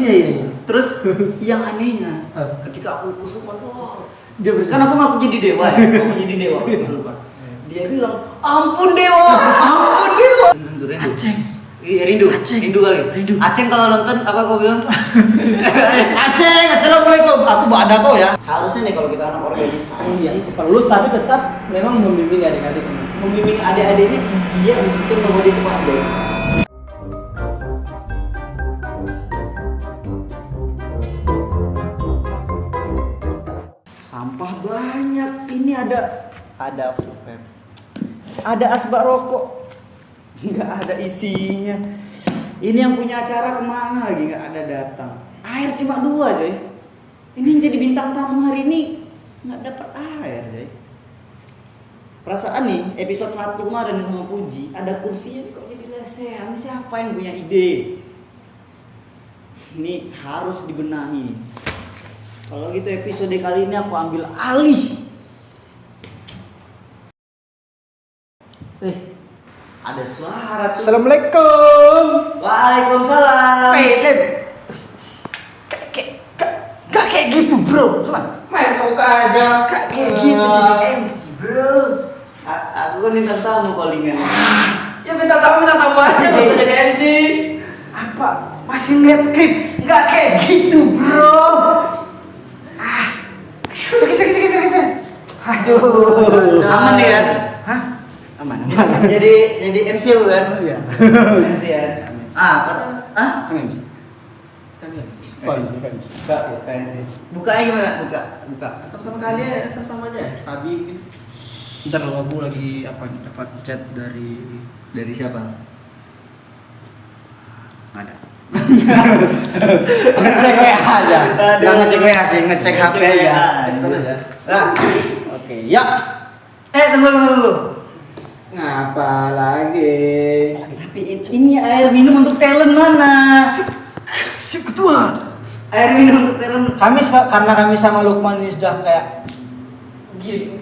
Iya. Terus yang anehnya, ketika aku kesurupan, Dia kan aku ngaku jadi dewa ya, aku jadi dewa pas kesurupan. Dia bilang, ampun dewa. Aceng. Iya, rindu kali. Aceng kalau nonton apa kau bilang? Aceng, assalamualaikum. Aku ada kau ya. Harusnya nih kalau kita anak organisasi cepat lulus tapi tetap memang membimbing adik-adik. membimbing adik-adiknya, dia buktikan bahwa dia itu pandai. Sampah banyak. Ini ada vape. Ada asbak rokok. Nggak ada isinya. Ini yang punya acara kemana lagi nggak ada datang. Air cuma 2 coy. Ini yang jadi bintang tamu hari ini nggak dapat air coy. Perasaan nih episode 1 kemarin sama Puji ada kursinya kok jadi lesehan. Siapa yang punya ide? Ini harus dibenahi. Kalau gitu episode kali ini aku ambil alih. Ada suara tuh. Assalamualaikum. Waalaikumsalam. Lem. Gak kayak gitu bro. Cuman Main buka aja. Gak kayak gitu jadi MC bro. Aku kan minta tamu callingan. Ya minta tamu aja pas jadi MC. apa? Masih lihat skrip? Gak kayak gitu bro. Sekitar. Aduh. Aman nih kan? Hah? Aman. Jadi MC kan? Iya. MC ya. Apa tuh? Kami MC. Buka MC. Bukanya gimana? Buka. Sama-sama kali ya, sama aja. Sabi gitu. Ntar aku lagi dapat chat dari Siapa? nggak ada. Ngecek WA aja. Nggak ngecek WA sih, ngecek HP aja. Cek sana ya. Nah, Oke, ya. tunggu. Ngapa lagi? Tapi ini air minum untuk talent mana? Sip ketua. Air minum untuk talent. Karena kami sama Lukman ini sudah kayak Gini.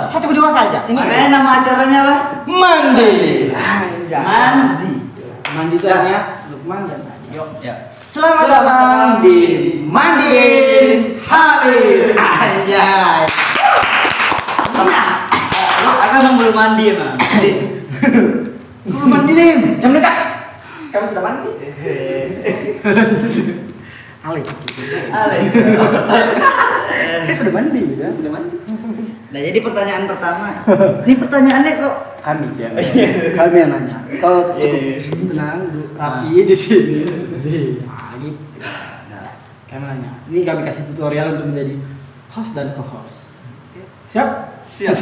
satu berdua saja. Makanya nama acaranya apa? Mandi. Mandi Itu artinya Lukman dan Ayo. Ya. Selamat datang di Mandiin Halim. Anjay. Aku belum mandi emang. Belum mandi Lim. Jam dekat. Kamu sudah mandi? Alik. Saya sudah mandi, ya, sudah mandi. Nah, jadi pertanyaan pertama. Ini pertanyaannya kok Kami kami yang nanya. Kau cukup tenang, rapi di sini. Gitu. Nah, kami nanya. Ini kami kasih tutorial untuk menjadi host dan co-host. Siap? Siap.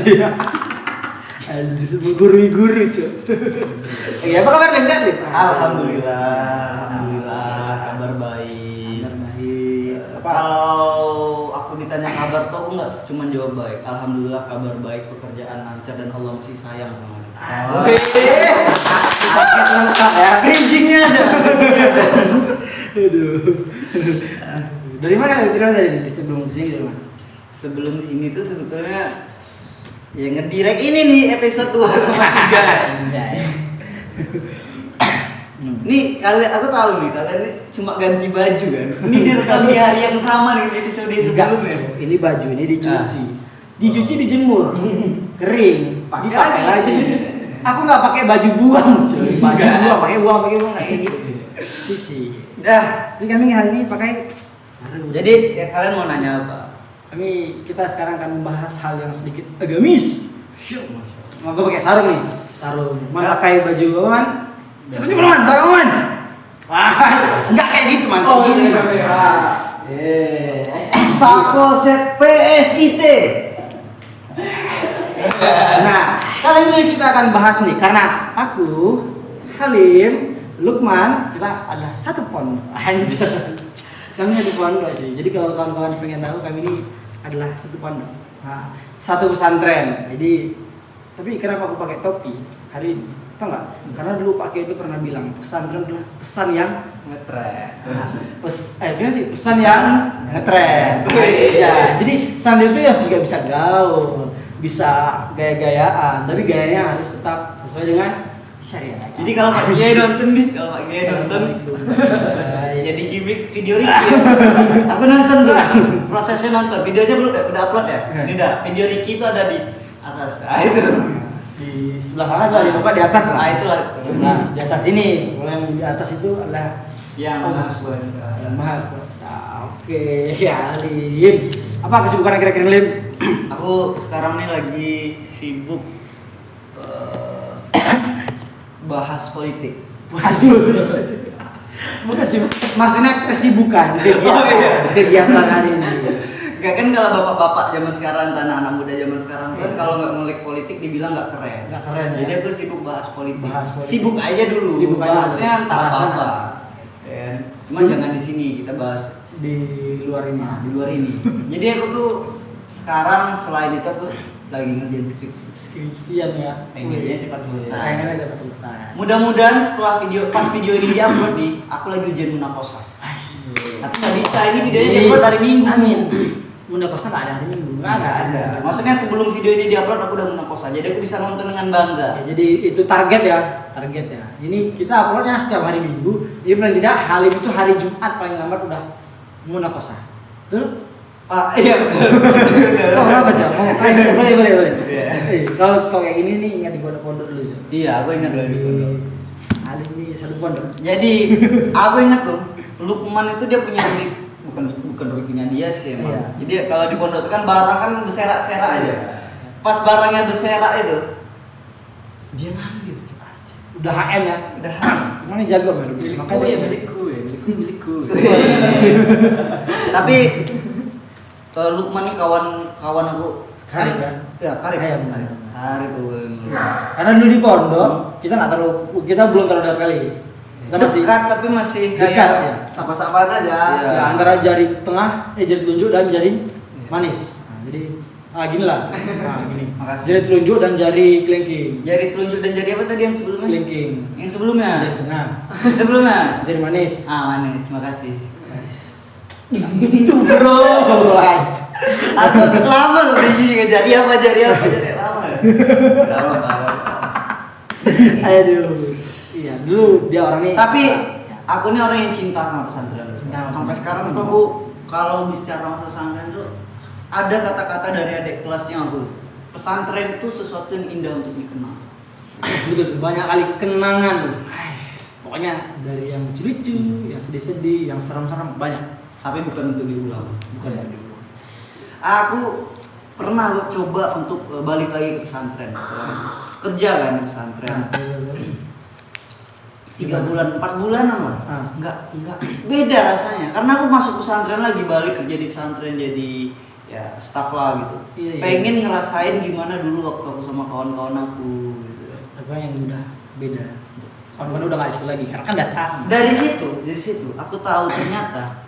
Anjir, guru-guru cuy. apa kabar Lim? Sehat Lim? Alhamdulillah, kabar baik. Kalau aku ditanya kabar tuh aku nggak cuma jawab baik. Alhamdulillah kabar baik, pekerjaan lancar dan Allah masih sayang sama aku. Paket lengkap ya. Bridgingnya ada. Aduh. Dari mana tadi? Di sebelum sini dari mana? Sebelum sini tuh sebetulnya ya ngedirect ini nih episode 2 sama 3. Anjay. Nih kalian, aku tahu nih kalian ini cuma ganti baju kan. Ini direkam di hari yang sama dengan episode sebelumnya. Ini baju ini dicuci. Dicuci dijemur. Kering, dipakai lagi. Aku nggak pakai baju buang, cuy. Baju buang, pakai buang kayak gitu. Cuci. Dah, Tapi kami hari ini pakai sarung. jadi ya, kalian mau nanya apa? Kita sekarang akan membahas hal yang sedikit agamis. Mau gue pakai sarung nih. Sarung. Man pakai baju man. Setuju man, man. Enggak kayak gitu man. Oh, Gini, ini Man. kamera. Sako set PSIT. Nah, kali ini kita akan bahas nih karena aku, Halim, Lukman, kita adalah satu pondok. Anjir. Kami satu pondok sih. Jadi kalau kawan-kawan pengen tahu, kami ini adalah satu pondok. Nah, satu pesantren. Jadi, tapi kenapa aku pakai topi hari ini? Tahu nggak? Karena dulu Pak Kiai itu pernah bilang pesantren adalah pesan yang Ngetren. gimana sih? Pesan yang ngetren. Ya, jadi sandi itu ya juga bisa gaul, bisa gaya-gayaan, tapi gayanya harus tetap sesuai dengan syariat. Jadi kalau Pak Kiai nonton nih, kalau Pak Kiai nonton video Ricky. Aku nonton tuh. Prosesnya nonton. Videonya belum udah upload ya? Ini udah. Video Ricky itu ada di atas. Ah itu. Di sebelah sana sebelah muka di atas lah. Ah itulah. Nah, di atas ini. Kalau yang di atas itu adalah Yang Oh, maha kuasa. yang maha kuasa. Oke, ya Lim. Apa kesibukan akhir-akhir ini, Lim? Aku sekarang nih lagi sibuk bahas politik. Bukan sih, maksudnya kesibukan kegiatan hari ini. Gak kan kalau bapak-bapak zaman sekarang, anak-anak muda zaman sekarang kan kalau nggak ngulik politik dibilang nggak keren. Nggak keren, ya? Jadi aku sibuk bahas politik. Bahas politik. Sibuk aja dulu. Sibuk aja Bahasnya dulu. entah Bahasnya apa. Ya. Cuman jangan di sini kita bahas Di luar ini. di luar ini. Jadi aku tuh sekarang selain itu aku lagi ngerjain skripsi. Skripsian ya. Pengennya cepat selesai. Pengennya cepat selesai. Mudah-mudahan setelah pas video ini diupload nih, aku lagi ujian munakosa. Tapi nggak bisa, ini videonya diupload hari Minggu. Amin. Munakosa nggak ada hari Minggu. Nggak ada. Maksudnya sebelum video ini diupload aku udah munakosa, jadi aku bisa nonton dengan bangga. Ya, jadi itu target ya. Ini kita uploadnya setiap hari Minggu. Jadi paling tidak Halim itu hari Jumat paling lambat udah munakosa. Betul? Ah iya betul. Kau kenapa Cak? Boleh. Iya. Kalau kayak gini nih ingat di pondok dulu sih. Iya, aku ingat dari pondok. Halim ini satu pondok. Jadi aku ingat tuh, Lukman itu dia punya duit, bukan duitnya dia sih emang. Iya. Jadi kalau di pondok itu kan barang kan berserak-serak aja. Pas barangnya berserak itu, dia ngambil. Udah HM ya. Udah. Mana jago baru. Makanya milikku. Tapi Lukman ini kawan aku. Karib kan? Ya, Karib. Karib. Karib tuh. Karena dulu di pondok kita belum terlalu dekat kali. Kita masih Dekat tapi masih dekat kayak ya. Sapa-sapaan aja. Iya. Ya, antara jari tengah, jari telunjuk dan jari manis. Nah, jadi gini lah. Nah, gini. Makasih. Jari telunjuk dan jari kelingking. Jari telunjuk dan jari apa tadi yang sebelumnya? Kelingking. Yang sebelumnya? Jari tengah. Sebelumnya? Jari manis. Manis, makasih. Itu bro. Aku lama loh beri jari apa lama. Lama banget. Aduh. Iya, dulu dia orang ini. Tapi aku nih orang yang cinta sama pesantren. Cinta sama Sampai pesantren. sekarang tuh aku kalau bicara masa pesantren tuh ada kata-kata dari adik kelasnya aku. Pesantren itu sesuatu yang indah untuk dikenal. Betul, banyak kali kenangan. Pokoknya dari yang lucu-lucu, yang sedih-sedih, yang serem-serem banyak. Tapi bukan untuk diulang. Bukan Ya. untuk diulang. Aku pernah coba untuk balik lagi ke pesantren. Kerja kan di pesantren. 3 bulan, 4 bulanan lah. Enggak beda rasanya. Karena aku masuk pesantren lagi, balik kerja di pesantren jadi ya staff lah gitu. Iya. Pengen ngerasain gimana dulu waktu aku sama kawan-kawan aku gitu. Apa yang udah beda? Kawan-kawan udah nggak disebut lagi, karena kan datang. Dari situ aku tahu ternyata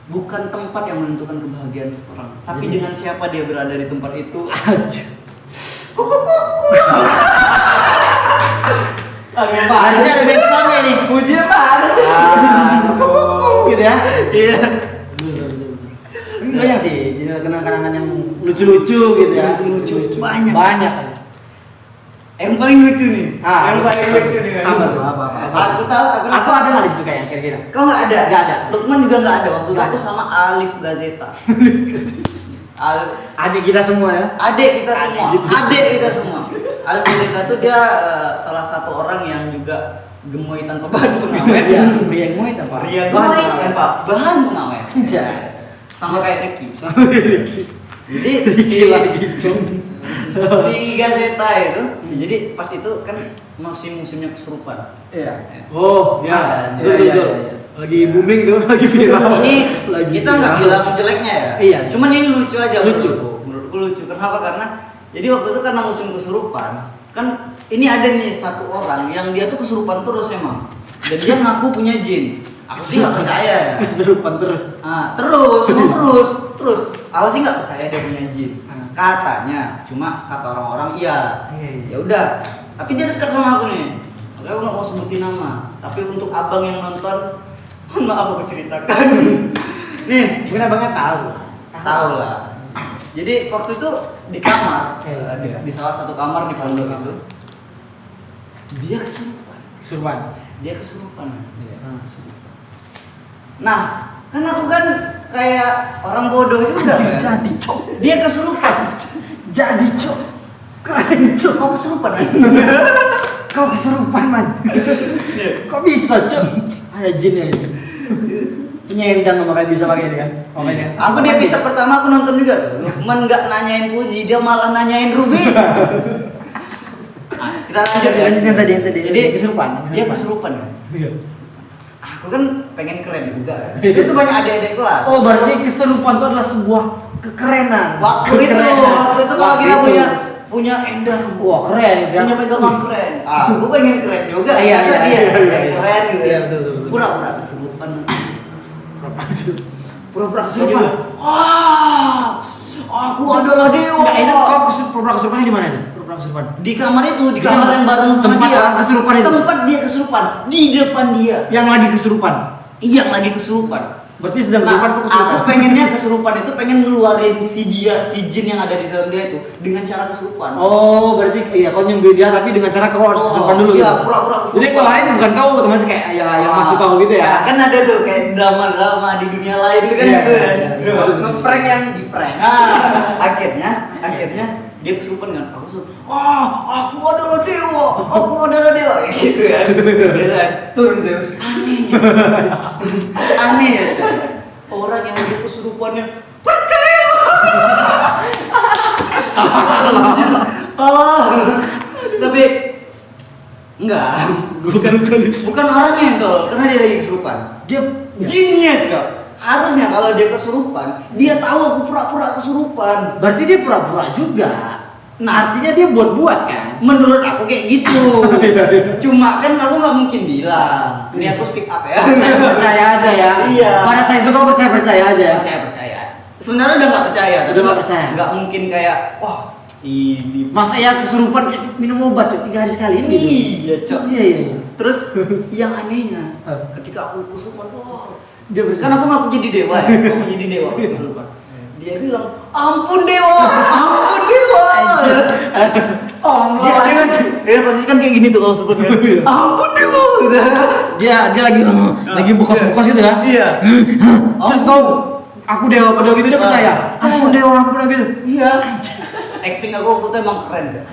bukan tempat yang menentukan kebahagiaan seseorang, tapi Jadi? dengan siapa dia berada di tempat itu. Aja. Pak, Harusnya ada backsoundnya nih. Puji apa ada sih? Gitu ya. Iya. Ini banyak sih kenangan-kenangan yang lucu-lucu gitu ya. Lucu-lucu. Banyak. Banyak. Yang paling lucu nih. Yang paling lucu nih. Apa tuh? Apa? Aku tahu, aku Aku ada nggak di situ kayaknya kira-kira? Kau nggak ada? Nggak ada. Lukman juga nggak ada waktu itu. Nggak Aku ada. sama Alif Gazeta. Adik kita semua ya. Adik kita semua. gitu. Adik kita semua. Alif Gazeta tuh dia salah satu orang yang juga gemoy tanpa bahan pengawet. Ya, pria yang mau itu apa? Pria Bahan gemoy pengawet. tanpa bahan pengawet. Iya. Sama kayak Ricky. Jadi Ricky lagi dong. si Gazeta itu, jadi pas itu kan musim-musimnya kesurupan. Iya. Oh, ya. Iya, Betul. Lagi booming tuh, lagi viral. Ini lagi kita nggak viral. bilang jeleknya ya. Iya. Cuman ini lucu aja. Lucu. Menurutku lucu. Kenapa? Karena jadi waktu itu karena musim kesurupan, kan ini ada nih satu orang yang dia tuh kesurupan terus emang. Dan dia ngaku punya jin. Aku sih nggak percaya ya. Kesurupan terus. Emang terus. Aku sih nggak percaya dia punya jin. Ah. Katanya, cuma kata orang-orang iya. Iya. Ya udah. Tapi dia dekat sama aku nih. Makanya aku nggak mau sebutin nama. Tapi untuk abang yang nonton, mohon maaf aku ceritakan. Nih, Mungkin abangnya tahu. tahu lah. Jadi waktu itu di kamar, Iya. di salah satu kamar di pondok itu, dia kesurupan. Kesurupan. Dia kesurupan. Iya. Nah, Nah, kan aku kan kayak orang bodoh juga kan? Jadi cok. Dia kesurupan. Jadi cok. Keren cok. Kau kesurupan kan? Kau kesurupan man. Kok bisa cok? Ada jinnya itu. Penyendang makanya bisa pakai ini kan. Makanya. Aku di episode pertama aku nonton juga. Lukman nggak nanyain Puji, dia malah nanyain Ruby. Kita lanjut ya. Lanjut yang tadi. Jadi kesurupan. Dia kesurupan kan? Iya. Aku kan pengen keren juga. Itu tuh banyak adik-adik kelas. Oh berarti kesurupan itu adalah sebuah kekerenan. Waktu itu kalau kita punya Endar, Wah keren itu ya. punya pegangan keren. Aku pengen keren juga. Iya, Masa iya, dia iya. keren gitu. Iya, betul. Pura-pura kesurupan. Pura-pura kesurupan. Wah, aku adalah dewa. Enggak, itu kau pura-pura kesurupannya di mana itu? Pura-pura kesurupan. Di kamar itu, di Di kamar kamar. yang bareng sama Tempat dia. orang kesurupan itu? Tempat dia kesurupan, di depan dia. Yang lagi kesurupan. Yang lagi kesurupan. Berarti sedang kesurupan kok kesurupan. Aku pengennya kesurupan itu pengen ngeluarin si jin yang ada di dalam dia itu dengan cara kesurupan. Oh, berarti iya kau nyembuhin dia tapi dengan cara kau harus kesurupan dulu. Iya, gitu? pura-pura kesurupan. Jadi kalau lain bukan kau otomatis kayak ya yang masuk kau gitu ya. Kan ada tuh kayak drama-drama di dunia lain itu kan Iya, gitu kan. iya, iya. Ngeprank yang di prank. Nah, akhirnya dia kesurupan kan. Aku suruh, aku adalah dewa, kayak gitu kan. Gitu kan. Turun Zeus. Aneh ya. Coy. Orang yang udah kesurupannya percaya. Kalau tapi enggak, bukan orangnya yang tol, karena dia lagi kesurupan. Dia jinnya, Cok. Harusnya kalau dia kesurupan, dia tahu aku pura-pura kesurupan. Berarti dia pura-pura juga. Nah, artinya dia buat-buat kan? Menurut aku kayak gitu. Cuma kan aku nggak mungkin bilang. Ini aku speak up ya. Percaya aja ya. Iya. Pada saat itu kau percaya aja ya. Percaya. Sebenarnya udah nggak percaya. tapi Udah nggak percaya? Nggak mungkin kayak, wah ini. Masa ya kesurupan kayak minum obat Cok, 3 hari sekali ini gitu. Iya, Cok. Iya. Terus yang anehnya, ketika aku kesurupan, wah, Dia kan aku ngaku jadi dewa ya. Aku jadi dewa pas kesurupan. Dia bilang, ampun dewa. Dia pasti kan kayak gini tuh kalau sebelumnya. Ampun dewa. Gitu. Dia lagi bukos-bukos gitu kan? Iya. Terus kau aku dewa pada gitu dia percaya. Ampun dewa aku pada gitu. Iya. Acting aku waktu itu emang keren deh.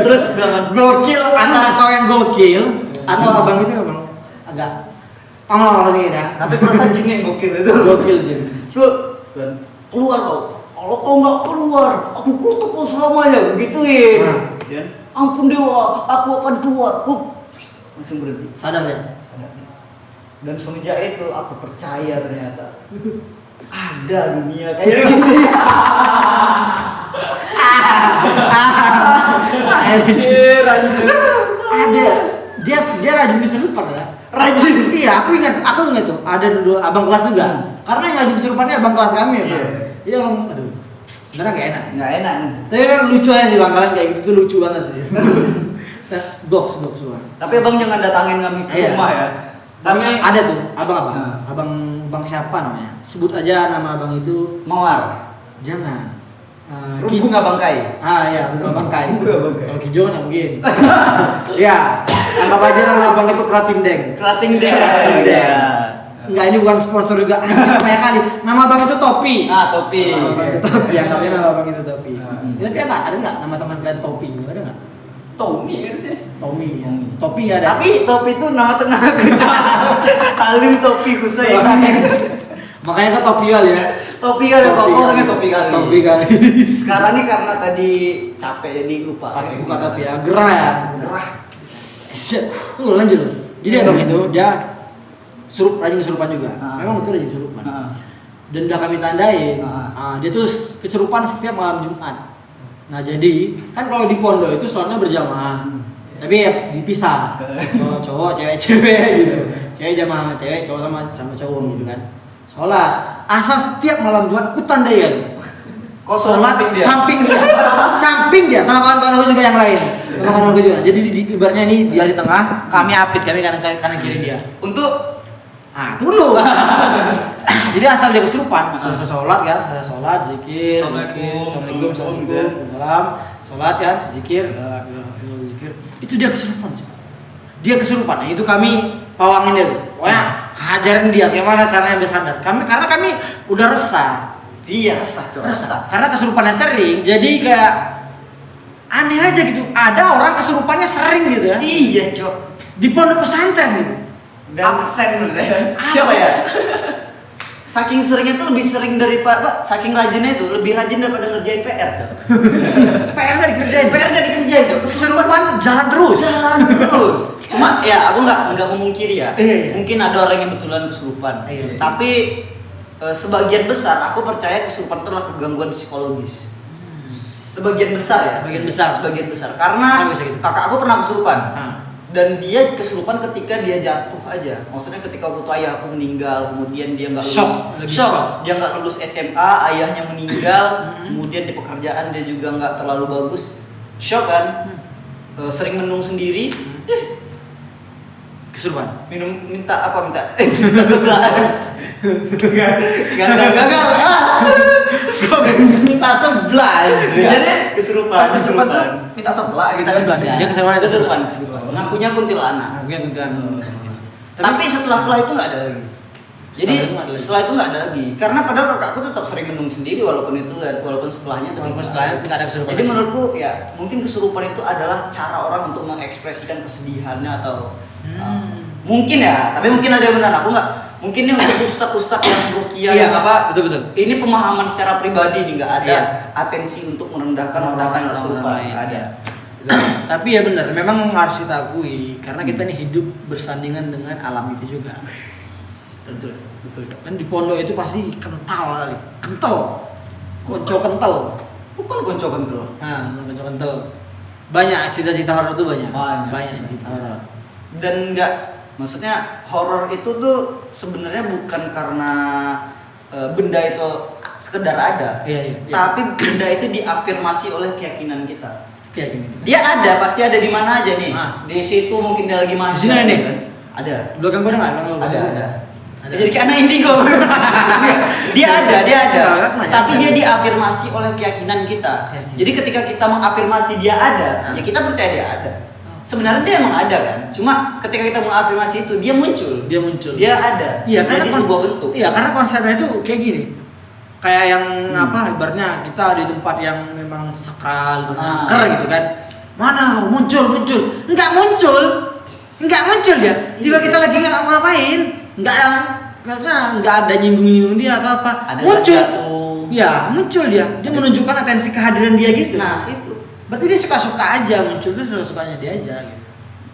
Terus bilang, Gokil antara kau yang gokil atau abang itu emang agak gitu ya. tapi perasaan jin yang gokil itu. Gokil Jin. Dan keluar kau. Kalau kau nggak keluar, aku kutuk kau selamanya. Begituin. Dan ampun dewa, aku akan keluar. Langsung berhenti. Sadar ya? Dan semenjak itu aku percaya ternyata ada dunia kayak gini. Ada. Dia rajin kesurupan ya. Rajin. Iya, aku ingat tuh ada dulu abang kelas juga. Karena yang lagi kesurupannya abang kelas kami ya. Iya. Jadi abang aduh. Sebenarnya gak enak sih. Nggak enak. Tapi memang lucu aja sih bang, kalian kayak gitu tuh lucu banget sih. Box semua. Tapi abang jangan datangin kami ke Iya. rumah ya. Kami ada tuh, abang apa? Nah. Abang siapa namanya? Sebut aja nama abang itu. Mawar. Jangan. Bunga bangkai. Iya, bunga bangkai. Bunga bangkai. Kalau Kijo kan nggak mungkin. Iya, anggap aja nama abang itu Keratin Deng. Kerating deh. Kerating Deng. Iya. Enggak, ini bukan sponsor juga. Kayak kali. Nama abang itu Topi. Topi. Nama abang itu Topi, anggapnya nama abang itu Topi. Hmm. Ya, tapi ada nggak nama teman kalian Topi? Ada nggak? Tommy kan sih. Tommy. Ya. Topi nggak ada. Tapi Topi itu nama tengah aku. Halim Topi Kusai. Makanya kan Topi kali ya. Topi kali, Pak. Orangnya Topi kali. Topi kali. Sekarang nih karena tadi capek jadi lupa. Pakai buka Topi ya. Gerah ya. Gerah. Tunggu lanjut. Jadi abang itu dia rajin kesurupan juga. Memang betul rajin kesurupan. Dan udah kami tandain. Dia tuh kesurupan setiap malam Jumat. Nah jadi kan kalau di pondok itu sholatnya berjamaah. Tapi ya dipisah. Cowok, cewek gitu. Cewek jamaah cewek, cowok sama cowok gitu kan. Sholat. Asal setiap malam Jumat ku tandai kan. Sholat samping dia sama kawan-kawan aku juga yang lain. Kawan-kawan aku juga. Jadi ibaratnya ini dia di tengah, kami apit, kami kanan kiri dia. Untuk Dulu. Jadi asal dia kesurupan, selesai sholat kan, zikir, assalamualaikum, salam, sholat kan, zikir, zikir. Itu dia kesurupan. Dia kesurupan. Nah, itu kami pawang ini tuh. Pokoknya hajarin dia gimana caranya biar sadar. Karena kami udah resah. Iya, resah tuh. Resah. Karena kesurupannya sering. Jadi kayak aneh aja gitu. Ada orang kesurupannya sering gitu ya. Iya, Cok. Di pondok pesantren gitu. Absen bener. Siapa ya? Saking seringnya tuh lebih sering daripada saking rajinnya itu lebih rajin daripada ngerjain PR, Cok. PR nggak dikerjain. PR nggak dikerjain, Cok. Kesurupan jalan terus. Jalan terus. Cuma ya aku nggak memungkiri ya. Iya. Mungkin ada orang yang betulan kesurupan. Iya. Tapi sebagian besar aku percaya kesurupan itu adalah kegangguan psikologis. Sebagian besar ya. Sebagian besar. Sebagian besar. Karena Kenapa bisa gitu? kakak aku pernah kesurupan. Hah. Dan dia kesurupan ketika dia jatuh aja. Maksudnya ketika waktu itu ayah aku meninggal, kemudian dia nggak lulus. Shock. Dia nggak lulus SMA, ayahnya meninggal, kemudian di pekerjaan dia juga nggak terlalu bagus. Shock kan? Sering menung sendiri. Kesurupan. Minta sebelah. Gagal. Kok minta sebelah? Jadi kesurupan. Pas kesurupan tuh minta sebelah. Minta sebelah. Dia kesurupan. Kesurupan. Ngakunya kuntilanak. Aku yang kuntilanak. Tapi setelah itu nggak ada lagi. Jadi Setelah itu nggak ada lagi. setelah itu nggak ada lagi. Karena padahal kakakku tetap sering menung sendiri walaupun setelahnya. Walaupun setelahnya nggak ada kesurupan. Jadi menurutku ya mungkin kesurupan itu adalah cara orang untuk mengekspresikan kesedihannya atau mungkin ya. Tapi mungkin ada yang benar. Aku nggak. Mungkin ini untuk ustadz yang ruqyah Iya, yang apa? betul. Ini pemahaman secara pribadi nih, nggak ada Iya. atensi untuk merendahkan orang yang kesurupan. lain. Nggak ada. Tapi ya benar, memang harus kita akui karena kita nih hidup bersandingan dengan alam itu juga. Betul. Dan di pondok itu pasti kental kali, konco kental. Bukan konco kental. Nah, konco kental. Banyak cita-cita horor tuh banyak. Banyak. cita horor. Dan maksudnya horor itu tuh sebenarnya bukan karena benda itu sekedar ada. Iya. Tapi benda itu diafirmasi oleh keyakinan kita. Kayak gini. Dia ada, pasti ada di mana aja nih. Nah. Di situ mungkin dia lagi main. Di sini ada nih? Ada. Belakang gua ada nggak? Ada. Ada. Jadi kayak anak indigo. dia ada. Nanya. Tapi dia diafirmasi oleh keyakinan kita. Keyakinan. Jadi ketika kita mengafirmasi dia ada, ya kita percaya dia ada. Sebenarnya dia emang ada kan. Cuma ketika kita mengafirmasi itu dia muncul. Dia ada. Iya, karena jadi sebuah bentuk. Iya, karena konsepnya itu kayak gini. Kayak yang ibaratnya kita di tempat yang memang sakral, angker gitu kan. Mana muncul? Enggak muncul dia. Tiba kita lagi nggak ngapain, nggak ada nyinggung dia atau apa. Ada muncul. jatuh. Ya, muncul dia. Dia menunjukkan atensi kehadiran dia gitu. Nah, itu. Berarti dia suka-suka aja muncul tuh suka-sukanya dia aja gitu.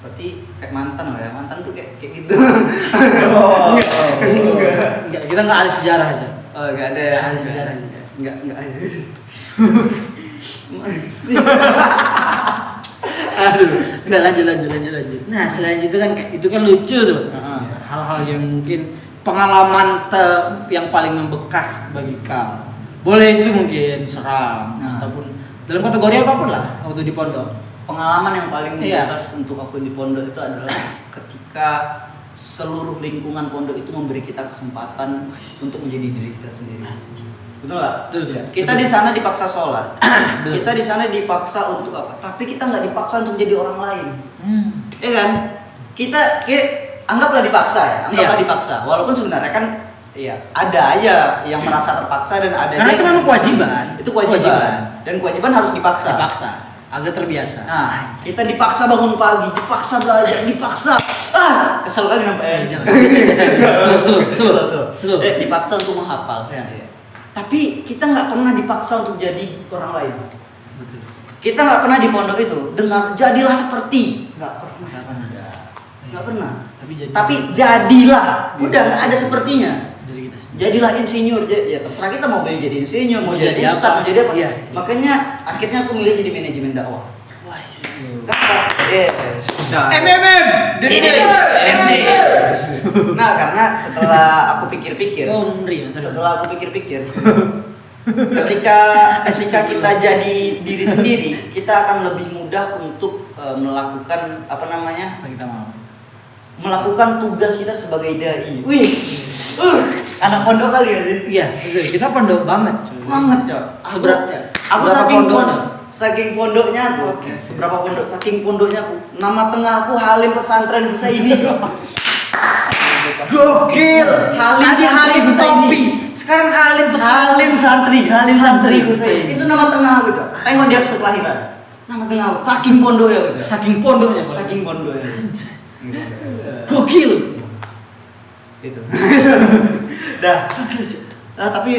Berarti kayak mantan lah ya. Mantan tuh kayak gitu. Enggak, kita nggak ada sejarah aja. Oh, enggak ada ya. Ada sejarah aja. Enggak ada. Aduh, udah lanjut. Nah, selanjutnya kan itu kan lucu tuh. Heeh. Hal-hal yang mungkin pengalaman yang paling membekas bagi kau. Boleh itu mungkin seram ataupun dalam kategori apapun lah waktu di pondok. Pengalaman yang paling Iya. membekas untuk aku di pondok itu adalah ketika seluruh lingkungan pondok itu memberi kita kesempatan untuk menjadi diri kita sendiri. Betul nggak? Betul. Kita di sana dipaksa sholat. Kita di sana dipaksa untuk apa? Tapi kita nggak dipaksa untuk jadi orang lain. Iya kan? Kita anggaplah dipaksa ya. Anggaplah Iya. dipaksa. Walaupun sebenarnya kan iya, ada aja yang merasa terpaksa dan ada Karena aja itu yang memang kewajiban. Itu kewajiban. Dan kewajiban harus dipaksa. Agak terbiasa. Nah, kita dipaksa bangun pagi, dipaksa belajar, dipaksa. Kesel kali nampak. Jangan. Slow. Dipaksa untuk menghafal. Iya. Tapi kita nggak pernah dipaksa untuk jadi orang lain. Betul. Kita nggak pernah di pondok itu dengar jadilah seperti. Nggak pernah. Nggak pernah. Tapi jadilah. Udah nggak ada sepertinya. Dari kita sendiri. Jadilah insinyur, ya terserah kita mau jadi insinyur, mau jadi jadi ustadz, apa? mau jadi apa. Iya. Makanya akhirnya aku milih jadi manajemen dakwah. Kenapa? MD. Nah, karena setelah aku pikir-pikir, Masalah. ketika kita jadi diri sendiri, kita akan lebih mudah untuk melakukan Apa kita mau? melakukan tugas kita sebagai dai. Wih, anak pondok kali ya sih. Iya, betul. Kita pondok banget, cuy. Banget, Cok. Aku Seberapa saking pondoknya? saking pondoknya aku. Seberapa pondok? Saking pondoknya aku. Nama tengah aku Halim Pesantren Husaini. Gokil. Halim Tadi Halim Husaini. topi. Sekarang Halim Halim santri Santri Husain. Husain. Itu nama tengah aku, Cok. Tengok dia akte kelahiran. Nama tengah aku. Saking pondoknya aku, Cok. Saking pondoknya. Saking pondoknya. Gokil. Itu. Dah. Nah, tapi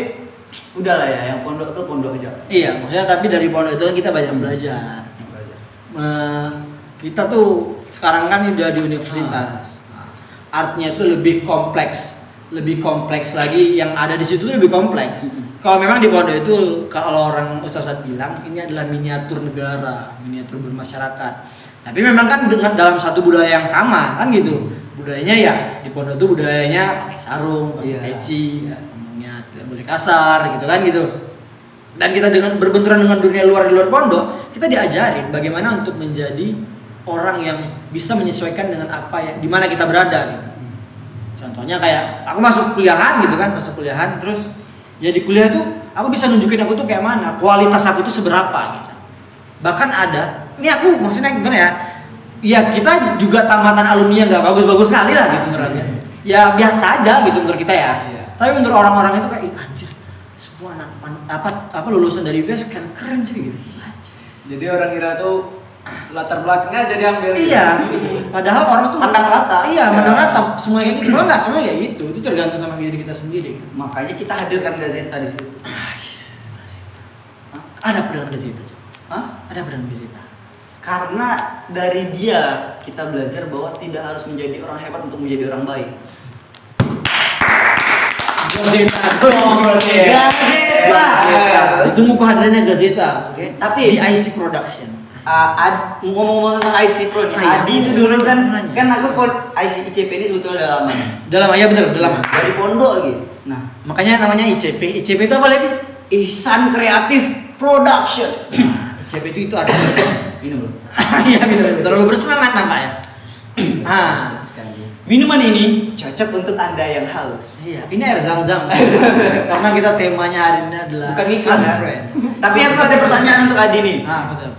udahlah ya, yang pondok tuh pondok aja. Iya, maksudnya tapi dari pondok itu kan kita banyak belajar. Kita tuh sekarang kan udah di universitas. Artnya itu lebih kompleks lagi, yang ada di situ tuh lebih kompleks. Kalau memang di pondok itu, kalau orang ustaz bilang ini adalah miniatur negara, miniatur bermasyarakat. Tapi memang kan dengan dalam satu budaya yang sama kan gitu. Budayanya ya di pondok itu budayanya pakai sarung, pakai peci, ngomongnya tidak boleh kasar gitu kan gitu. Dan kita dengan berbenturan dengan dunia luar di luar pondok, kita diajarin bagaimana untuk menjadi orang yang bisa menyesuaikan dengan apa ya, di mana kita berada gitu. Contohnya kayak aku masuk kuliahan gitu kan, terus ya di kuliah tuh aku bisa nunjukin aku tuh kayak mana, kualitas aku tuh seberapa gitu. Bahkan ada, ini aku maksudnya gimana ya? Ya kita juga tamatan alumni yang nggak bagus-bagus sekali lah gitu menurutnya. Ya biasa aja gitu menurut kita ya. Tapi menurut orang-orang itu kayak anjir, semua anak apa lulusan dari UBS kan keren sih gitu. Anjir. Jadi orang kira tuh latar belakangnya jadi ambil. Iya, gitu. Padahal orang tuh Pandang rata. Iya, pandang rata. Semua kayak gitu. Kalau nggak semua kayak gitu. Itu tergantung sama diri kita sendiri. Makanya kita hadirkan Gazeta di situ. Ada pedang Gazeta, Cok. Hah? Ada pedang Gazeta. Karena dari dia kita belajar bahwa tidak harus menjadi orang hebat untuk menjadi orang baik. Gazeta. Gazeta. Ditunggu kehadirannya Gazeta, oke? Tapi Di IC Production. Ngomong-ngomong tentang IC Pro nih, iya. Adi itu dulu kan Nanya. aku IC ICP ini sebetulnya udah lama. Udah lama ya, betul, udah lama. Dari pondok lagi. Nah, Makanya namanya ICP. ICP itu apa lagi? Ihsan Kreatif Production. ICP itu artinya Ini belum. iya benar, terlalu bersemangat namanya. Minuman ini cocok untuk Anda yang haus. Iya, ini air zam-zam. Karena kita temanya hari ini adalah Bukan iklan ya. Sunfriend. Tapi aku ada pertanyaan untuk Adi nih. Betul.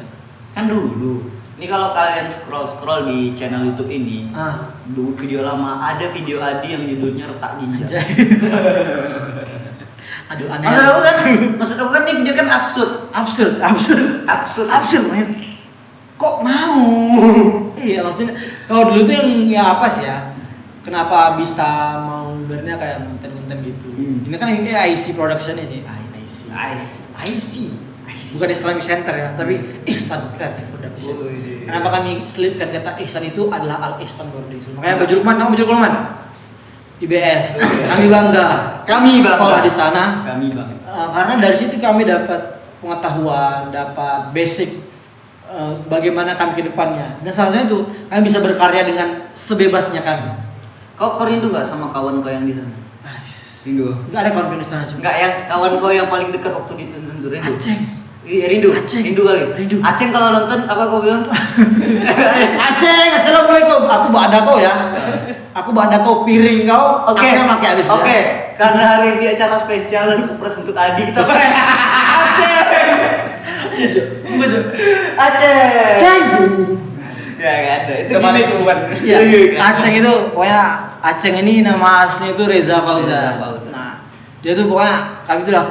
Kan dulu, ini kalau kalian scroll di channel YouTube ini, dulu video lama ada video Adi yang judulnya Retak Ginjal. Anjay. Aduh, aneh. Maksud aku kan ini video kan absurd, men. Kok mau? Iya, maksudnya kalau dulu tuh yang ya apa sih ya? Kenapa bisa mau bernya kayak nonton-nonton gitu? Ini kan ini IC Production ini. IC. Bukan Islamic Center ya, tapi Ihsan Creative Production. Kenapa kami selipkan kata Ihsan itu adalah Al Ihsan Foundation. Makanya baju Lukman, tahu baju Lukman? IBS. Kami bangga. Sekolah di sana. Kami bangga. Karena dari situ kami dapat pengetahuan, dapat basic bagaimana kami ke depannya. Dan salah satunya itu kami bisa berkarya dengan sebebasnya kami. Kau rindu gak sama kawan kau yang di sana? Rindu? Enggak ada kawan di sana cuma. Enggak, yang kawan kau yang paling dekat waktu di Tentu rindu? Aceng. Iya, rindu kali. Rindu. Aceng kalau nonton apa kau bilang? Aceng, assalamualaikum. Aku bawa kau ya. Aku bawa kau piring kau. Oke. Aku pakai habis. Oke. Karena hari ini acara spesial dan surprise untuk Adi kita pakai Aceng. Iya, Cok. Cuma Cok. Aceng. Aceng. Ya enggak ada. Itu Teman gimmick. Iwan. Iya. Aceng itu pokoknya Aceng ini nama aslinya itu Reza Fauzan. Reza Fauzan. Nah, dia tuh pokoknya kami tuh udah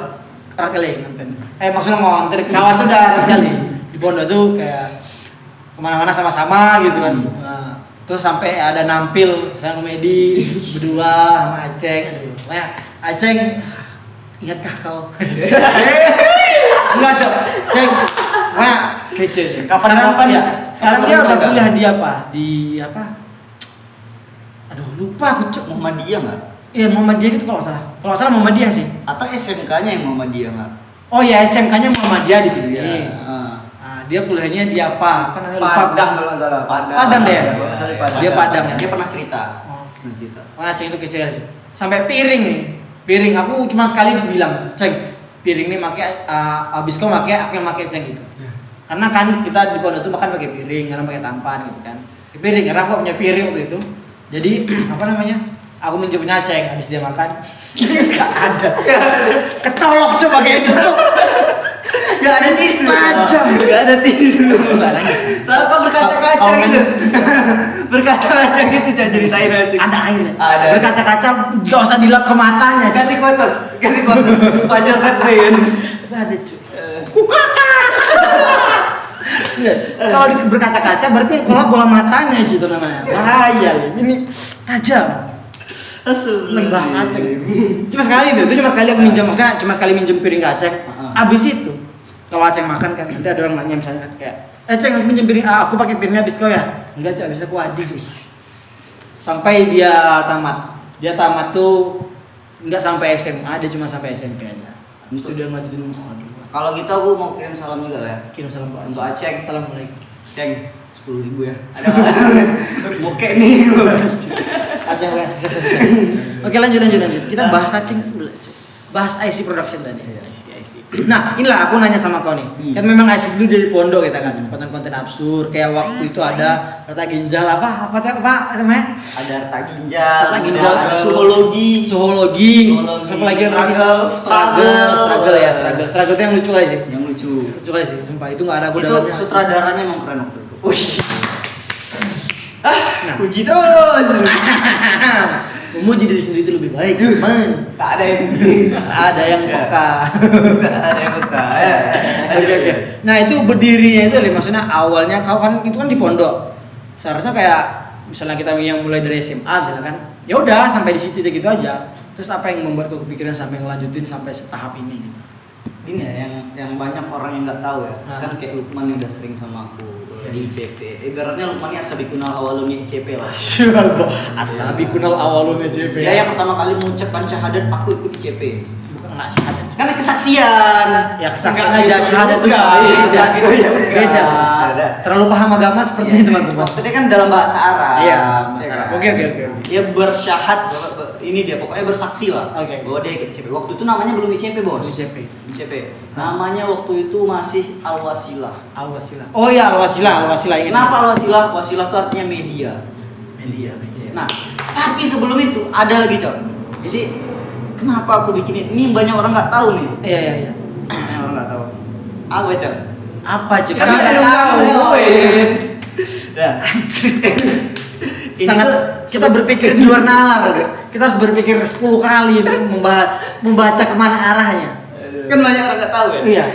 erat kali ngonten. Maksudnya ngonten kawan tuh udah erat kali. Di pondok tuh kayak kemana-mana sama-sama gitu kan. Nah, terus sampai ada nampil saya komedi berdua sama Aceng. Aduh, pokoknya Aceng ingatkah kau? Enggak, Cok. Ceng. Pokoknya kece. Kapan-kapan ya. Sekarang dia udah kapan-kapan kuliah di apa? Di apa? Aduh, lupa aku, Cok. Muhammadiyah enggak? Iya, Muhammadiyah gitu kalau nggak salah. Kalau nggak salah Muhammadiyah sih. Atau SMK-nya yang Muhammadiyah enggak? Oh ya, SMK-nya Muhammadiyah di sini. Iya. Nah, dia kuliahnya di apa? Apa namanya? Lupa. Padang kalau nggak salah. Padang deh. Kalau nggak salah di Padang. Dia Padang ya. Dia pernah cerita. Oh, oke. Pernah cerita. Wah, Ceng itu kece sih. Sampai piring nih. Piring aku cuma sekali bilang, Ceng, piring ini pakai abis kau pakai, aku yang pakai Ceng gitu. Karena kan kita di pondok itu makan pakai piring, karena pakai tampan gitu kan. Piring karena aku punya piring waktu itu. Jadi apa namanya? Aku minjem punya Ceng, habis dia makan nggak ada. Kecolok coba kayak gitu, Cok. Gak ada tisu. Tajam. Gak ada tisu. Enggak nangis. Soalnya kau berkaca-kaca Kau gitu. nangis. Berkaca-kaca gitu Cak, ceritain aja. Ada airnya. Ada. Berkaca-kaca gak usah dilap ke matanya. Cuk. Kasih kotes. Wajar kan Brian. Itu ada cuy. Kukaka. Kalau berkaca-kaca berarti yang kolak bola matanya aja itu namanya. Bahaya Lim. Ini tajam. Main bahasa Aceh. Cuma sekali itu cuma sekali aku minjem, maksudnya cuma sekali minjem piring ke Aceh. Abis itu kalau Aceh makan kan nanti ada orang nanya misalnya kayak, Ceng aku minjem piring, aku pakai piringnya habis kau ya? Enggak Cek, habis aku adi cuy. Sampai dia tamat. Dia tamat tuh enggak sampai SMA, dia cuma sampai SMP aja. Habis itu dia ngajutin sekolah dulu. Kalau gitu aku mau kirim salam juga lah ya. Kirim salam buat Untuk Aceh. Assalamualaikum. Ceng, 10.000 ya. Ada nggak? Bokek nih. Aceh ya, sukses. Oke lanjut. Kita bahas Aceh dulu. Bahas IC production tadi. IC. Nah inilah aku nanya sama kau nih. Kan memang IC dulu dari pondok kita kan. Konten-konten absurd. Kayak waktu itu ada harta ginjal apa namanya? Ada harta ginjal. Ada zoologi. Apa lagi yang struggle itu yang lucu aja sih. Yang lucu. Lucu aja sih. Sumpah itu nggak ada aku Itu dalamnya. sutradaranya emang keren waktu itu. Puji terus. Memuji diri sendiri itu lebih baik, man. Tak ada yang Ada yang peka. Tak ada yang peka. Oke. Nah itu berdirinya itu maksudnya awalnya kau kan itu kan di pondok. Seharusnya kayak misalnya kita yang mulai dari SMA misalnya kan, ya udah sampai di situ gitu aja. Terus apa yang membuat kau kepikiran sampai ngelanjutin sampai setahap ini? Gitu? Ini ya yang banyak orang yang nggak tahu ya. Nah. Kan kayak Lukman yang udah sering sama aku di ICP. Ibaratnya Lukman ini asal dikenal awalnya ICP lah. Asabi kunal awalnya CV. Dia yang pertama kali mengucapkan syahadat aku ikut ICP. Bukan nggak syahadat. Karena kesaksian. Ya kesaksian Enggak aja gitu syahadat itu juga. beda. Iya, Beda. Beda. Terlalu paham agama seperti ini teman-teman. Maksudnya kan dalam bahasa Arab. Iya, Ya kan? Oke. Dia bersyahad, ini dia pokoknya bersaksi lah. Oke. Bahwa dia ikut ICP. Waktu itu namanya belum ICP bos. ICP. Namanya waktu itu masih Al-Wasilah. Al-Wasilah. Oh iya Al-Wasilah ini. Kenapa Al-Wasilah? Wasilah itu artinya media. Media. Nah, tapi sebelum itu ada lagi Cok. Jadi kenapa aku bikin ini? Ini banyak orang nggak tahu nih. Iya. Banyak orang nggak tahu. Apa Cok? Apa cuy? Karena Karena nggak tahu. Nah, sangat kita berpikir di luar nalar. Kita harus berpikir 10 kali untuk membaca kemana arahnya. Kan banyak orang nggak tahu ya. Iya.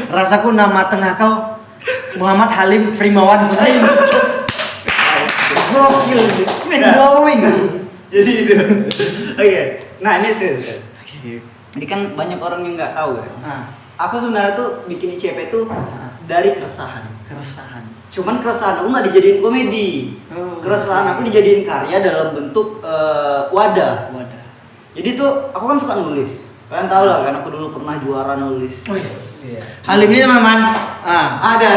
Rasaku nama tengah kau Muhammad Halim Frimawan Hussein. Gokil, mind blowing. Jadi itu. Oke. Nah ini serius. Jadi kan banyak orang yang nggak tahu ya. Nah, Aku sebenarnya tuh bikin ICP tuh dari keresahan. Cuman keresahan aku nggak dijadiin komedi. Keresahan aku dijadiin karya dalam bentuk wadah. Jadi tuh aku kan suka nulis. Kalian tahu lah kan aku dulu pernah juara nulis. Iya. Halim ini teman-teman. Ada.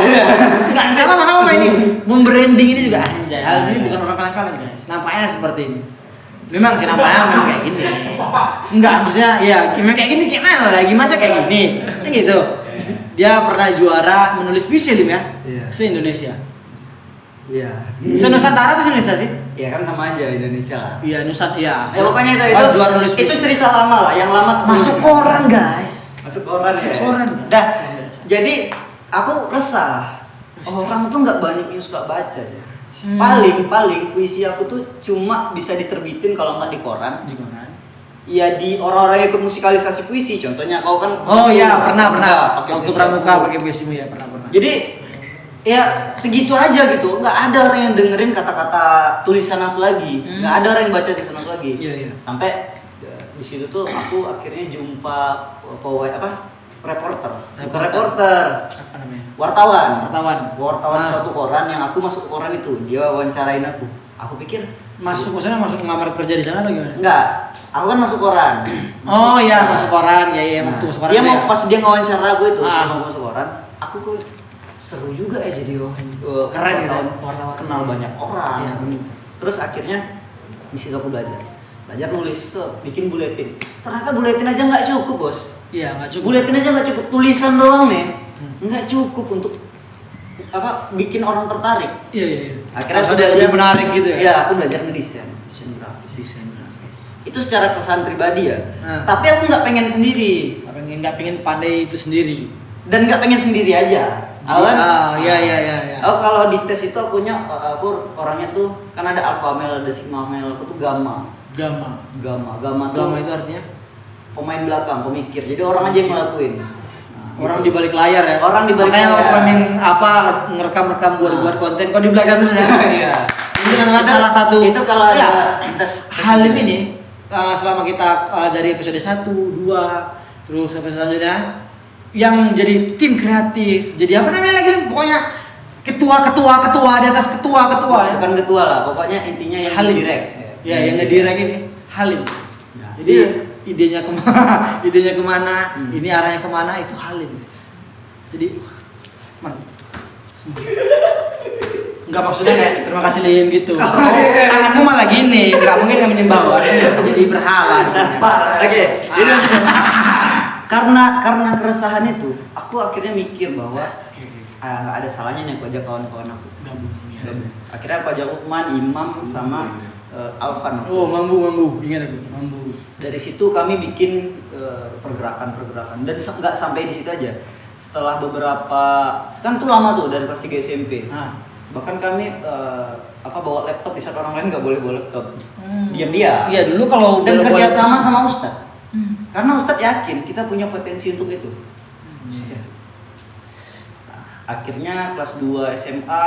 Enggak apa-apa ini. Membranding ini juga anjay. Halim ini bukan orang kalah-kalah guys. Nampaknya seperti ini. Memang sih nampaknya memang kayak gini. Enggak, maksudnya ya gimana kayak gini gimana lagi masa kayak gini. Kan gitu. Dia pernah juara menulis puisi Lim ya. Iya. Se-Indonesia. Iya. Se-Nusantara atau se-Indonesia sih? Ya kan sama aja Indonesia lah. Iya, Nusantara. Ya pokoknya itu juara nulis itu puisi. cerita lama lah, yang lama tuh Masuk koran, guys. Masuk koran Masuk ya. koran. Dah. Jadi aku resah. Orang tuh nggak banyak yang suka baca ya. Paling puisi aku tuh cuma bisa diterbitin kalau nggak di koran. Di koran. Ya di orang-orang yang ikut musikalisasi puisi. Contohnya kau kan. Oh iya, pernah. Pakai Waktu puisi pramuka aku. pakai puisimu ya, pernah. Jadi ya segitu aja gitu. Nggak ada orang yang dengerin kata-kata tulisan aku lagi. Nggak ada orang yang baca tulisan aku lagi. Iya. Sampai di situ tuh aku akhirnya jumpa reporter. Bukan reporter. Apa namanya? Wartawan Ah. suatu koran yang aku masuk koran itu. Dia wawancarain aku. Aku pikir Maksudnya masuk ngelamar kerja di sana atau gimana? enggak. Aku kan masuk koran. Oh iya, masuk koran. Ya Nah, waktu masuk koran. dia itu mau ya. pas dia ngawancara aku itu Ah. sebelum masuk koran, aku kok seru juga ya jadi Keren gitu, wartawan. Kenal banyak orang. Iya, bener. Terus akhirnya di situ aku belajar nulis, bikin buletin. Ternyata buletin aja nggak cukup bos. Iya, enggak cukup. Buletin aja nggak cukup, tulisan doang nih nggak cukup untuk bikin orang tertarik. Iya. Akhirnya Harus ada yang lebih menarik gitu ya. Iya, aku belajar ngedesain, desain grafis. Itu secara keresahan pribadi ya. Nah. Tapi aku nggak pengen sendiri Nggak pengen pandai itu sendiri. dan nggak pengen sendiri aja. Iya. Oh, kalau di tes itu aku orangnya tuh kan ada alpha male, ada sigma male, aku tuh gamma. Gamma Tuh itu artinya pemain belakang, pemikir. Jadi orang aja yang ngelakuin. orang di balik layar ya. Orang di balik Makanya layar. waktu kami ngerekam buat konten kok di belakang terus ya. Iya. Ini teman-teman salah satu. Itu kalau ada Ya, tes Halim ini selama kita dari episode 1, 2 terus sampai selanjutnya yang jadi tim kreatif. Jadi apa namanya lagi? Pokoknya ketua di atas ketua ya. Bukan ketua lah, pokoknya intinya yang Halim. direct. Ya, yang ngedirect ini Halim. Ya. Jadi idenya kemana, ini arahnya kemana itu Halim. Jadi, enggak maksudnya kayak terima kasih Lim gitu. Tanganmu malah gini, enggak mungkin kamu menyembah jadi berhala. Oke, jadi karena keresahan itu, aku akhirnya mikir bahwa nggak ada salahnya nih aku ajak kawan-kawan aku. Gabung. Akhirnya aku ajak Lukman, Imam sama Alvan. Oh, mambu, ingat aku, mambu. Dari situ kami bikin pergerakan dan nggak sampai di situ aja. Setelah beberapa, kan tuh lama tuh dari kelas 3 SMP. Bahkan kami bawa laptop di saat orang lain nggak boleh bawa laptop. Diam-diam. Iya, dulu kalau Dan boleh- kerja sama Ustadz. Karena Ustadz yakin kita punya potensi untuk itu. Nah, akhirnya kelas 2 SMA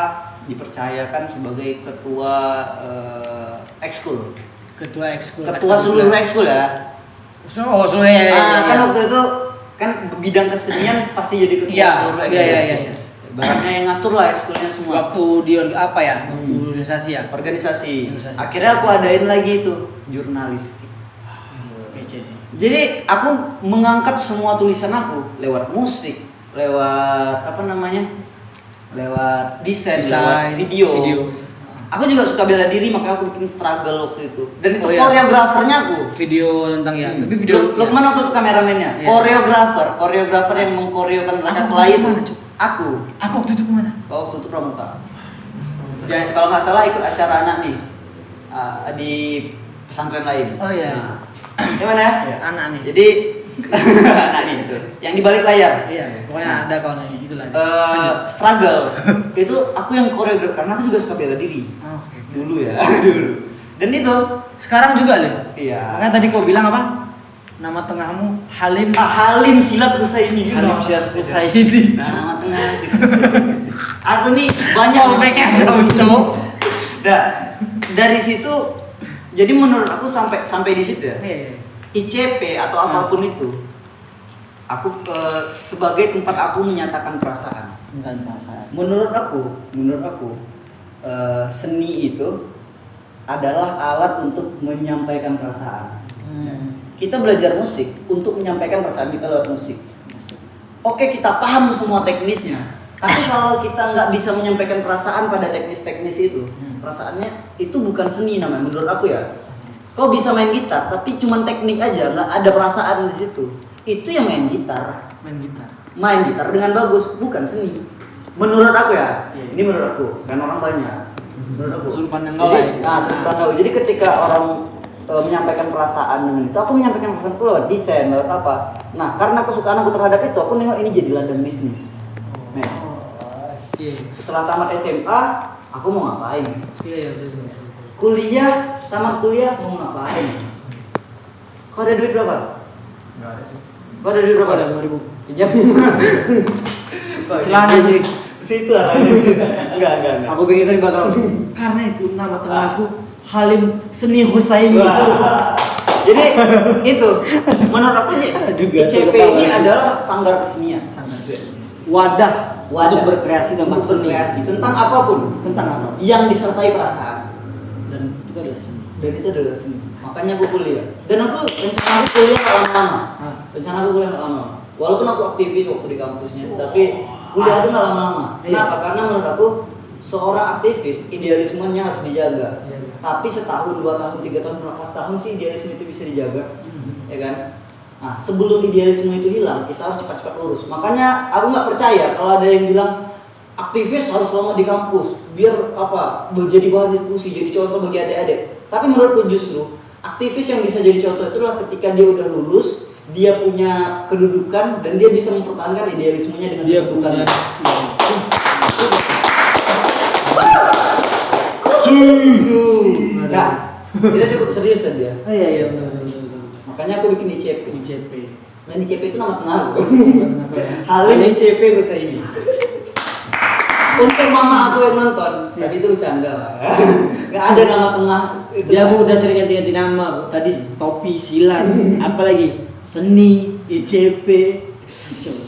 dipercayakan sebagai ketua ekskul. ketua ekskul. Ketua seluruh ekskul ya. Oh, seluruh ya. Kan waktu itu kan bidang kesenian pasti jadi ketua Iya, seluruh ekskul. iya. Baratnya yang ngatur lah ekskulnya semua. Waktu di apa ya? Waktu organisasi ya. Organisasi. Akhirnya aku adain lagi itu jurnalistik. Kece sih. Jadi aku mengangkat semua tulisan aku lewat musik, lewat lewat desain, lewat video. Aku juga suka bela diri, makanya aku bikin struggle waktu itu. Dan itu koreografernya aku. Video tentang ya, tapi video Lukman waktu itu kameramennya. Iya. Koreografer yang mengkoreokan laki Aku lain. kemana, Cuk? Aku waktu itu kemana? Kau waktu itu pramuka. Jangan kalau nggak salah ikut acara anak nih di pesantren lain. Oh iya. Gimana ya? Anak nih. Jadi anak nih itu yang di balik layar. Iya, pokoknya ada kawan ini itulah. Struggle itu aku yang koreografer karena aku juga suka bela diri Oke. dulu ya dulu. Dan itu Sekarang juga, Lim. iya. Makanya tadi kau bilang apa? Nama tengahmu Halim. Halim Silat Husaini. Halim Silat Husaini. Nama tengah. Aku nih banyak Callback-nya jauh. Nah, dari situ jadi menurut aku sampai di situ ya. ICP atau apapun itu, aku sebagai tempat aku menyatakan perasaan. Menurut aku seni itu adalah alat untuk menyampaikan perasaan. Kita belajar musik untuk menyampaikan perasaan kita lewat musik. Oke, kita paham semua teknisnya, tapi kalau kita nggak bisa menyampaikan perasaan pada teknis-teknis itu, perasaannya itu bukan seni namanya. Menurut aku ya. Kau bisa main gitar, tapi cuman teknik aja, nggak ada perasaan di situ. Itu yang main gitar. Main gitar dengan bagus, bukan seni. Menurut aku ya, ini menurut aku, kan orang banyak. Menurut aku. Sudut pandang kau lah ya. Sudut pandang. Jadi ketika orang menyampaikan perasaan dengan itu, aku menyampaikan perasaan aku lewat desain, lewat apa. Nah, karena kesukaan aku terhadap itu, aku nengok ini jadi ladang bisnis. Nah, setelah tamat SMA, aku mau ngapain? Iya, betul. Tamat kuliah mau ngapain? Kau ada duit berapa? Enggak ada sih. Kau ada duit berapa? Ada 5.000. Pinjam. Celana cuy. Situ arahnya. Enggak. Aku pikir tadi bakal karena itu nama tengahku Halim Seni Husaini. Jadi itu menurut aku Juga ICP suka ini banget. adalah sanggar kesenian. Wadah untuk berkreasi untuk berkreasi tentang apapun yang disertai perasaan. Dan itu adalah seni. Makanya aku kuliah. Dan rencana aku kuliah nggak lama-lama. Walaupun aku aktivis waktu di kampusnya, tapi kuliah itu nggak lama-lama. Kenapa? Karena menurut aku seorang aktivis idealismenya harus dijaga. Tapi setahun, 2 tahun, 3 tahun, berapa tahun sih idealisme itu bisa dijaga? Ya kan? Nah, sebelum idealisme itu hilang, kita harus cepat-cepat lurus. Makanya aku nggak percaya kalau ada yang bilang aktivis harus lama di kampus biar menjadi bahan diskusi, jadi contoh bagi adik-adik. Tapi menurutku justru aktivis yang bisa jadi contoh itu adalah ketika dia udah lulus, dia punya kedudukan dan dia bisa mempertahankan idealismenya dengan kedudukannya. Nah, kita cukup serius tadi ya. Oh iya benar. Makanya aku bikin ICP. ICP. Dan ICP itu nama tengah aku. Kenapa ya? Halim ICP gue ini. Untuk mama aku yang nonton, tadi itu bercanda lah. Gak ada nama tengah. Dia Bu udah sering ganti-ganti nama Bu. Tadi topi, silat, apalagi seni, ICP.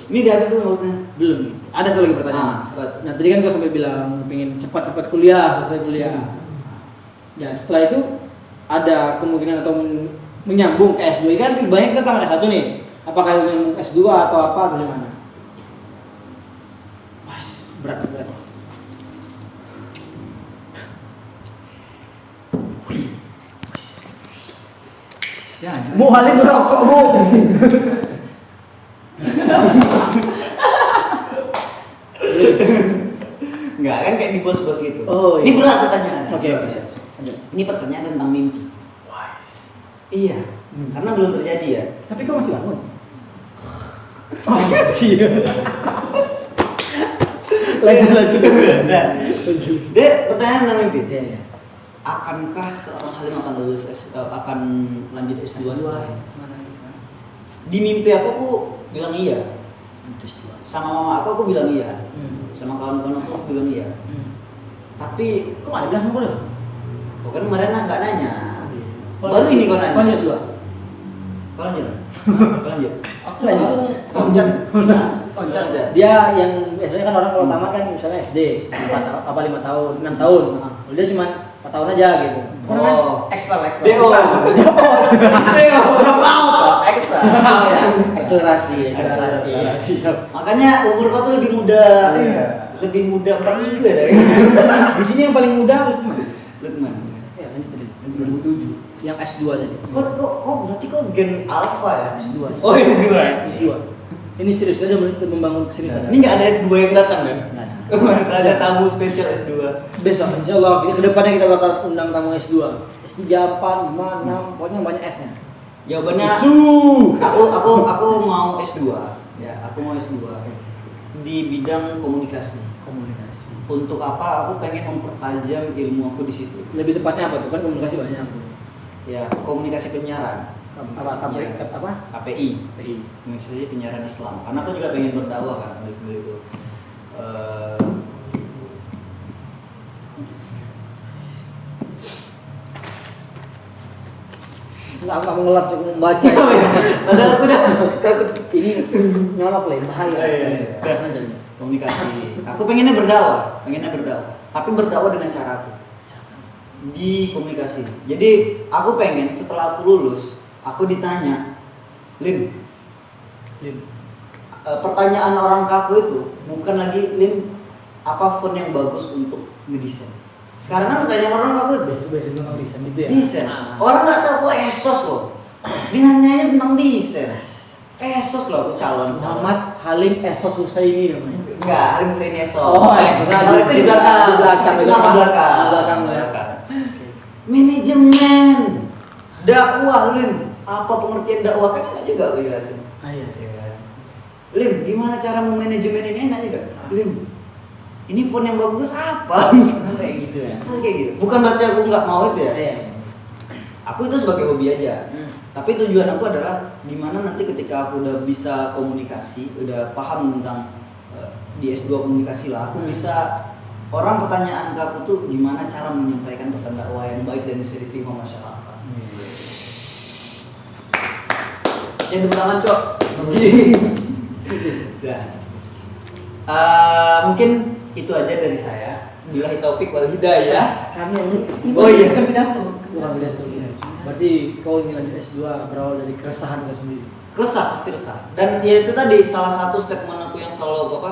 Ini udah habis belum waktunya? Belum. Ada satu lagi pertanyaan. Nah tadi kan kau sampai bilang pengen cepat-cepat kuliah, selesai kuliah. Ya setelah itu ada kemungkinan atau menyambung ke S2 kan banyak kita tamat S1 nih. Apakah menyambung ke S2 atau apa atau gimana? Mas, berat. Ya, Mau Halim merokok, Bu. Enggak kan kayak di bos-bos gitu. Oh, iya. Ini berat pertanyaannya. Oke, siap. Lanjut. Ini pertanyaan tentang mimpi. Iya, karena belum terjadi ya. Tapi kau masih bangun? Oh, iya. Lanjut. Nah, Dek, pertanyaan tentang mimpi. Iya. Akankah seorang Halim akan akan lanjut S2 setelah ini? Di mimpi aku bilang iya. Sama mama aku bilang iya. Sama kawan-kawan aku bilang iya. Tapi Kok ada bilang sama kau? kok kan kemarin nggak nanya. Baru ini kau nanya. Kau lanjut juga? Kau lanjut. Kau lanjut. Aku lanjut. Loncat aja. Dia yang biasanya kan orang kalau tamat kan misalnya SD 4 tahun, apa 5 tahun, 6 tahun. Kalau dia cuma 4 tahun aja gitu. Oh. Excel. DO. Drop out. Excel. Akselerasi. Siap. Makanya umur kau tuh lebih muda. Iya. Lebih muda 4 minggu ya dari. Di sini yang paling muda Lukman. Lukman. Ya, lanjut tadi. 2007. Yang S2 tadi. Kok berarti kok gen alpha ya? S2. Oh, S2. S2. Ini serius aja membangun keseriusan. Ini nggak ada S2 yang datang kan? Nggak ada. Kemarin ada tamu spesial S2. Besok insya Allah kita kedepannya kita bakal undang tamu S2, S3, 4, 5, 6, pokoknya banyak S-nya. Jawabannya aku mau S2. Ya, aku mau S2 di bidang komunikasi. Untuk apa? Aku pengen mempertajam ilmu aku di situ. Lebih tepatnya apa tuh kan komunikasi banyak. Ya, komunikasi penyiaran. KPI. Komunikasi penyiaran Islam. Karena aku juga pengen berdakwah kan di situ itu. Enggak, aku ngelap cukup membaca. Padahal aku udah takut ini nyolok lah, bahaya. Iya. Komunikasi. Aku pengennya berdakwah. Tapi berdakwah dengan cara aku. Di komunikasi. Jadi aku pengen setelah aku lulus, aku ditanya, Lim. Pertanyaan orang ke aku itu bukan lagi Lim, apa font yang bagus untuk ngedesain. Sekarang kan pertanyaan orang ke aku itu Biasa tentang desain gitu ya. desain. Orang nggak tahu aku esos loh. Dia nanyanya tentang desain. Esos loh aku calon. Muhammad Halim Esos Husaini namanya. Enggak, Halim Husaini Esos. Oh, Esos. Kalau itu di belakang. Itu nama belakang. Belakang ya. Manajemen dakwah Lim. Apa pengertian dakwah kan enak juga aku jelasin. Iya. Lim, gimana cara memanajemen ini enak juga. Lim, ini font yang bagus apa? Masa kayak gitu ya. Kayak gitu. Bukan berarti aku nggak mau itu ya. Iya. Aku itu sebagai hobi aja. Tapi tujuan aku adalah gimana nanti ketika aku udah bisa komunikasi, udah paham tentang di S2 komunikasi lah, aku bisa orang pertanyaan ke aku tuh gimana cara menyampaikan pesan dakwah yang baik dan bisa diterima masyarakat. Yang tepuk tangan, Cok. Mungkin itu aja dari saya. Billahi taufik wal hidayah. Kami ini Oh iya. bukan pidato. Berarti kau ingin lanjut S2 berawal dari keresahan kau sendiri. Resah, pasti resah. Dan ya itu tadi salah satu statement aku yang selalu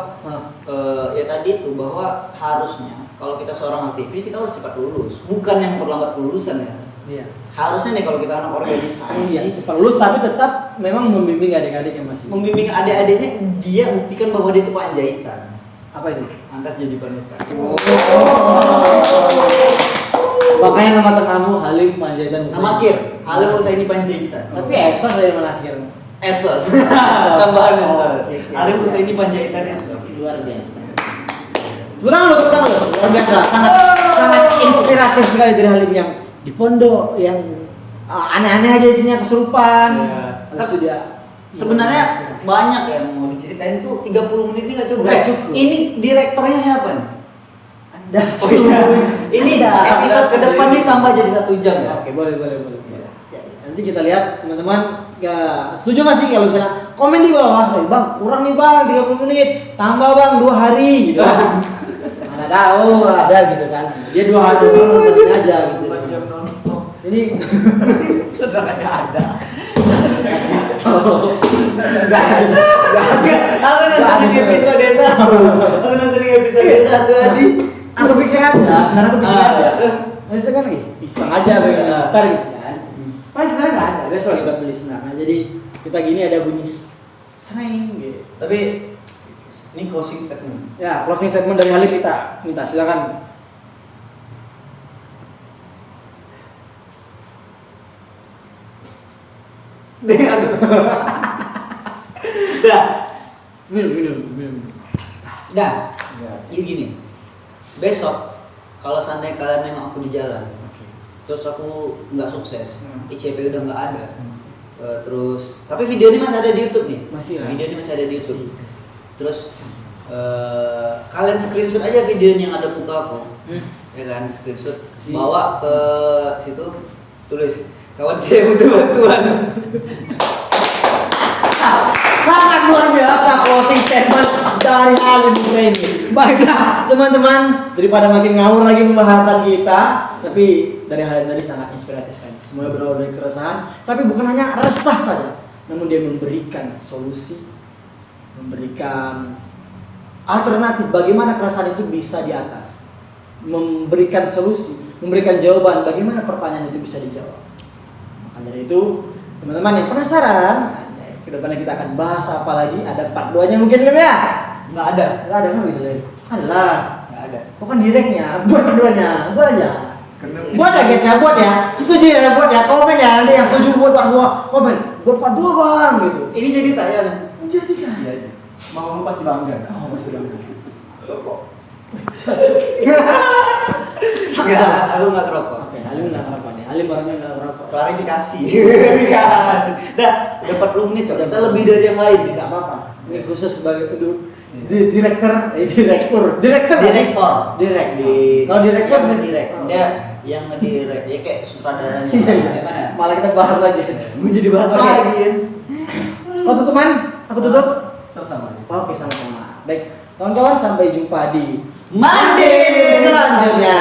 ya tadi itu bahwa harusnya kalau kita seorang aktivis kita harus cepat lulus, bukan yang memperlambat kelulusan ya. Iya. Harusnya nih kalau kita anak organisasi Iya, cepat lulus tapi tetap memang membimbing adik-adik yang masih. membimbing adik-adiknya, dia buktikan bahwa dia itu panjaitan. Apa itu? Lantas jadi panitia. Makanya nama tengahmu Halim Panjaitan Husaini. Nama akhir, Halim Husaini Panjaitan. Tapi Esos saya mana akhir. Esos. Tambahan Oh, Esos. oke. Halim Husaini Panjaitan Esos. Luar biasa. Itu Tepuk tangan lu, luar biasa, sangat inspiratif sekali dari Halim yang di pondok yang aneh-aneh aja isinya kesurupan. Iya. Terus dia Sebenarnya banyak yang mau diceritain tuh 30 menit ini nggak cukup. Nggak cukup. Ini direktornya siapa nih? Anda Oh iya. Ini episode ke depan nih tambah jadi 1 jam ya. Oke, boleh. Ya, nanti kita lihat teman-teman, ya, setuju nggak sih kalau misalnya komen di bawah, bang kurang nih bang 30 menit, tambah bang 2 hari gitu. Mana tahu ada gitu kan, dia 2 hari nonton aja gitu. 4 jam non-stop. Ini Saudaranya ada. nggak ada. Aku nonton di episode 1. Aku nonton di episode 1 tadi. Aku pikir ada, sekarang aku pikir ada. Terus kan iseng aja pengen ntar gitu kan. Pas sekarang nggak ada, besok kita beli senar. Nah, jadi kita gini ada bunyi sering gitu. Tapi ini closing statement. Ya, closing statement dari Halim kita minta silakan. Udah. Minum. Dah. Jadi gini. Besok kalau seandainya kalian nengok aku di jalan, terus aku nggak sukses, ICP udah nggak ada. Terus, tapi video ini masih ada di YouTube nih. Masih ya? Video ini masih ada di YouTube. Terus kalian screenshot aja video yang ada muka aku, ya kan? Screenshot, bawa ke situ, tulis kawan saya butuh bantuan. Sangat luar biasa closing statement dari Halim ini. Baiklah teman-teman, daripada makin ngawur lagi pembahasan kita, tapi dari Halim tadi sangat inspiratif kan. Semuanya berawal dari keresahan, tapi bukan hanya resah saja, namun dia memberikan solusi, memberikan alternatif bagaimana keresahan itu bisa di atas, memberikan solusi, memberikan jawaban bagaimana pertanyaan itu bisa dijawab. Maka dari itu teman-teman yang penasaran, kedepannya kita akan bahas apa lagi? Ada part 2-nya mungkin Lim ya? Nggak ada. Nggak ada kan gitu Lim? Adalah. Nggak ada. Bukan direknya, buat part 2-nya, buat aja. Karena Buat ya guys ya, buat ya. Setuju ya, buat ya. Komen ya, nanti yang setuju buat part 2, komen. Buat part 2 bang, gitu. Ini jadi tayang. Jadi kan? Iya aja. Mamamu pasti bangga. Oh, pasti bang. Nggak, aku nggak kerokok. Oke, Halim nggak apa-apa nih. Halim orangnya nggak merokok. Klarifikasi. Dah, udah 40 menit coba. Kita lebih dari yang lain nih. Nggak apa-apa. Ini khusus sebagai kedua Iya. direktur Di kalau direktur yang ngedirect. Dia yang ngedirect. Ya kayak sutradaranya. Gimana? malah kita bahas lagi. Gue jadi bahas Oke. lagi ya. Kau tutup man? Aku tutup. Sama-sama. Oke, sama-sama. Baik, kawan-kawan sampai jumpa di Mandi selanjutnya.